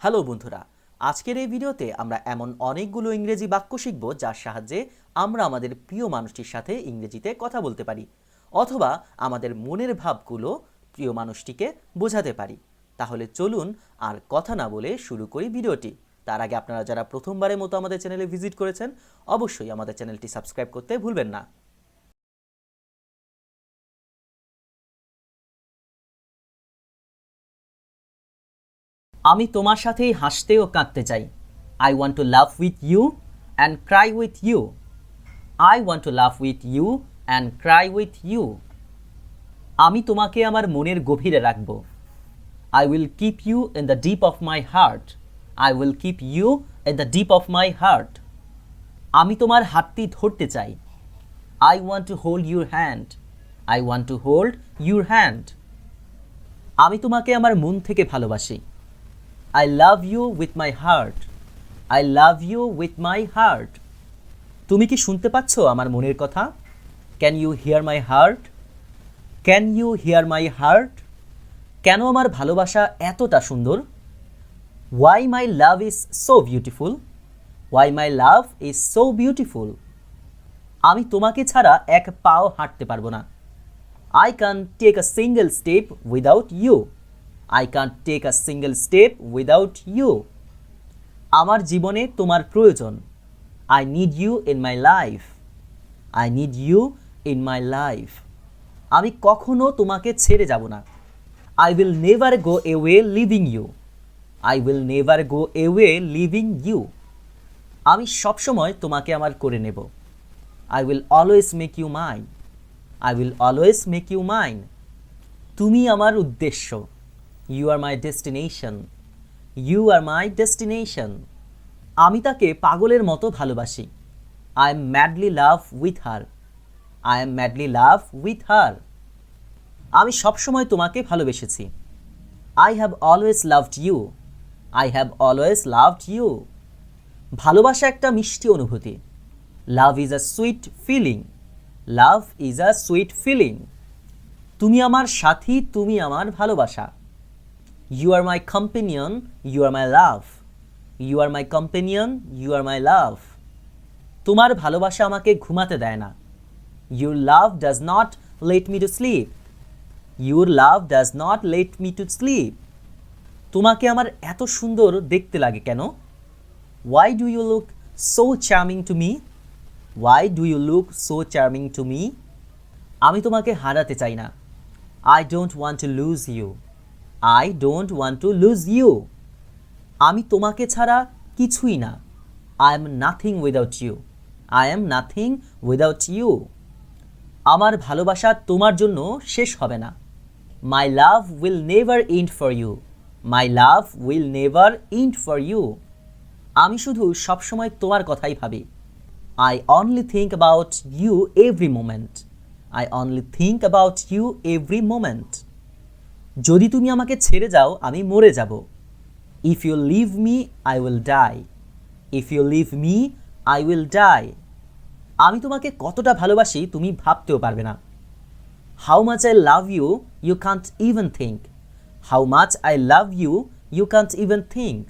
Hello বন্ধুরা, আজকের এই ভিডিওতে আমরা এমন অনেকগুলো ইংরেজি বাক্য শিখব যার সাহায্যে আমরা আমাদের প্রিয় মানুষটির সাথে ইংরেজিতে কথা বলতে পারি অথবা আমাদের মনের ভাবগুলো প্রিয় মানুষটিকে বোঝাতে পারি। তাহলে চলুন আর কথা না বলে শুরু করি ভিডিওটি। তার আগে আপনারা যারা প্রথমবারের মতো আমাদের চ্যানেলে ভিজিট করেছেন অবশ্যই আমাদের চ্যানেলটি সাবস্ক্রাইব করতে ভুলবেন না। আমি তোমার সাথেই হাসতে ও কাঁদতে চাই। I want to laugh with you and cry with you. I want to laugh with you and cry with you. আমি তোমাকে আমার মনের গভীরে রাখব। I will keep you in the deep of my heart. I will keep you in the deep of my heart. আমি তোমার হাতটি ধরতে চাই। I want to hold your hand. I want to hold your hand. আমি তোমাকে আমার মন থেকে ভালোবাসি। I love you with my heart. I love you with my heart. তুমি কি শুনতে পাচ্ছ আমার মনের কথা? Can you hear my heart? Can you hear my heart? কেন আমার ভালোবাসা এতটা সুন্দর? Why my love is so beautiful? Why my love is so beautiful? আমি তোমাকে ছাড়া এক পাও হাঁটতে পারবো না। I can't take a single step without you. I can't take a single step without you. আমার জীবনে তোমার প্রয়োজন। I need you in my life. I need you in my life. আমি কখনো তোমাকে ছেড়ে যাব না। I will never go away leaving you. I will never go away leaving you. আমি সবসময় তোমাকে আমার করে নেব। I will always make you mine. I will always make you mine. তুমি আমার উদ্দেশ্য। You are my destination. You are my destination. আমি তাকে পাগলের মতো ভালোবাসি। I am madly love with her. I am madly love with her. আমি সবসময় তোমাকে ভালোবেসেছি। I have always loved you. I have always loved you. ভালোবাসা একটা মিষ্টি অনুভূতি। Love is a sweet feeling. Love is a sweet feeling. তুমি আমার সাথী, তুমি আমার ভালোবাসা। You are my companion, you are my love. You are my companion, you are my love. তোমার ভালোবাসা আমাকে ঘুমাতে দেয় না। Your love does not let me to sleep. Your love does not let me to sleep. তোমাকে আমার এত সুন্দর দেখতে লাগে কেন? Why do you look so charming to me? Why do you look so charming to me? আমি তোমাকে হারাতে চাই না। I don't want to lose you. I don't want to lose you. আমি তোমাকে ছাড়া কিছুই না। I am nothing without you. I am nothing without you. আমার ভালোবাসা তোমার জন্য শেষ হবে না। My love will never end for you. My love will never end for you. আমি শুধু সবসময় তোমার কথাই ভাবি। I only think about you every moment. I only think about you every moment. যদি তুমি আমাকে ছেড়ে যাও আমি মরে যাব। If you leave me, I will die. If you leave me, I will die. আমি তোমাকে কতটা ভালোবাসি তুমি ভাবতেও পারবে না। How much I love you, you can't even think. How much I love you, you can't even think.